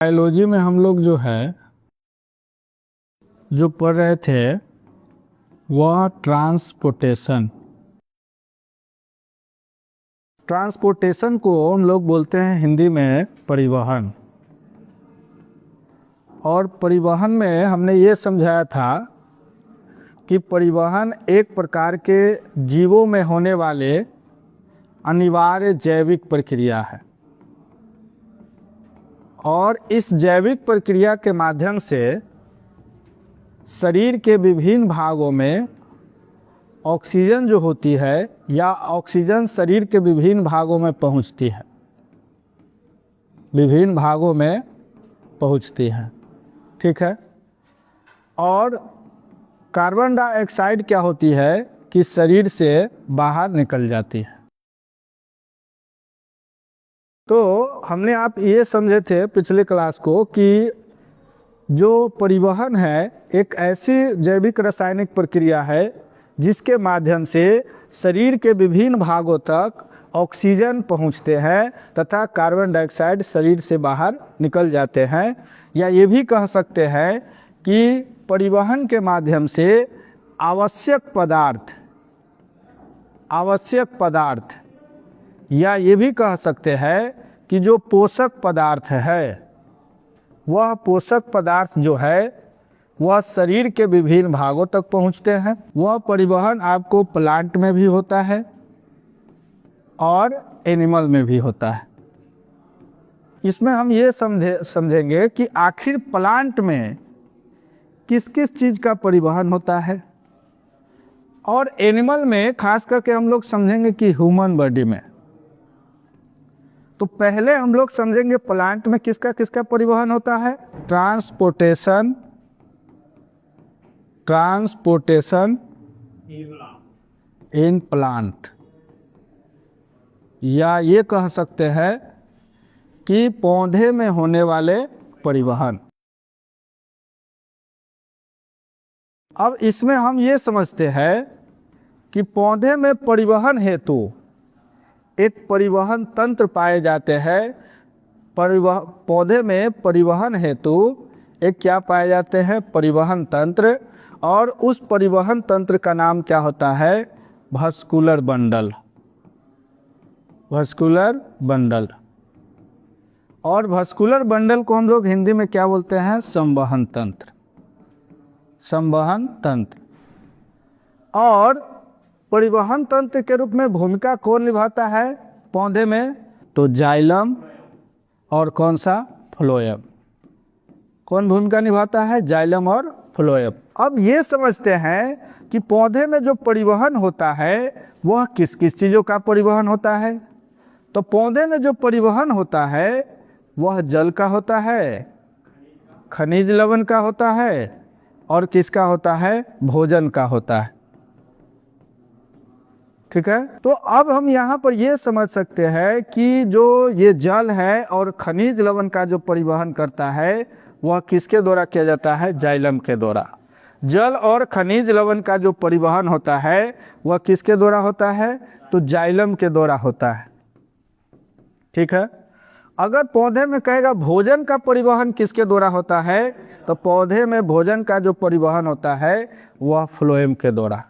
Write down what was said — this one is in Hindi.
बायोलॉजी में हम लोग जो है जो पढ़ रहे थे वह ट्रांसपोर्टेशन को हम लोग बोलते हैं हिंदी में परिवहन। और परिवहन में हमने ये समझाया था कि परिवहन एक प्रकार के जीवों में होने वाले अनिवार्य जैविक प्रक्रिया है और इस जैविक प्रक्रिया के माध्यम से शरीर के विभिन्न भागों में ऑक्सीजन जो होती है या ऑक्सीजन शरीर के विभिन्न भागों में पहुंचती है, विभिन्न भागों में पहुंचती है, ठीक है। और कार्बन डाइऑक्साइड क्या होती है कि शरीर से बाहर निकल जाती है। तो हमने आप ये समझे थे पिछले क्लास को कि जो परिवहन है एक ऐसी जैविक रासायनिक प्रक्रिया है जिसके माध्यम से शरीर के विभिन्न भागों तक ऑक्सीजन पहुंचते हैं तथा कार्बन डाइऑक्साइड शरीर से बाहर निकल जाते हैं। या ये भी कह सकते हैं कि परिवहन के माध्यम से आवश्यक पदार्थ या ये भी कह सकते हैं कि जो पोषक पदार्थ है वह पोषक पदार्थ जो है वह शरीर के विभिन्न भागों तक पहुंचते हैं। वह परिवहन आपको प्लांट में भी होता है और एनिमल में भी होता है। इसमें हम ये समझेंगे कि आखिर प्लांट में किस किस चीज़ का परिवहन होता है और एनिमल में खास करके हम लोग समझेंगे कि ह्यूमन बॉडी में। तो पहले हम लोग समझेंगे प्लांट में किसका किसका परिवहन होता है। ट्रांसपोर्टेशन इन प्लांट, या ये कह सकते हैं कि पौधे में होने वाले परिवहन। अब इसमें हम ये समझते हैं कि पौधे में परिवहन हेतु एक परिवहन तंत्र पाए जाते हैं। पौधे में परिवहन हेतु एक क्या पाए जाते हैं, परिवहन तंत्र। और उस परिवहन तंत्र का नाम क्या होता है, वस्कुलर बंडल। और वस्कुलर बंडल को हम लोग हिंदी में क्या बोलते हैं, संवहन तंत्र। और परिवहन तंत्र के रूप में भूमिका कौन निभाता है पौधे में, तो जाइलम और कौन सा, फ्लोएम। कौन भूमिका निभाता है, जाइलम और फ्लोएम। अब ये समझते हैं कि पौधे में जो परिवहन होता है वह किस किस चीज़ों का परिवहन होता है। तो पौधे में जो परिवहन होता है वह जल का होता है, खनिज लवण का होता है और किसका होता है, भोजन का होता है, ठीक है। तो अब हम यहाँ पर ये समझ सकते हैं कि जो ये जल है और खनिज लवण का जो परिवहन करता है वह किसके द्वारा किया जाता है, जाइलम के द्वारा। जल और खनिज लवण का जो परिवहन होता है वह किसके द्वारा होता है, तो जाइलम के द्वारा होता है, ठीक है। अगर पौधे में कहेगा भोजन का परिवहन किसके द्वारा होता है, तो पौधे में भोजन का जो परिवहन होता है वह फ्लोएम के द्वारा।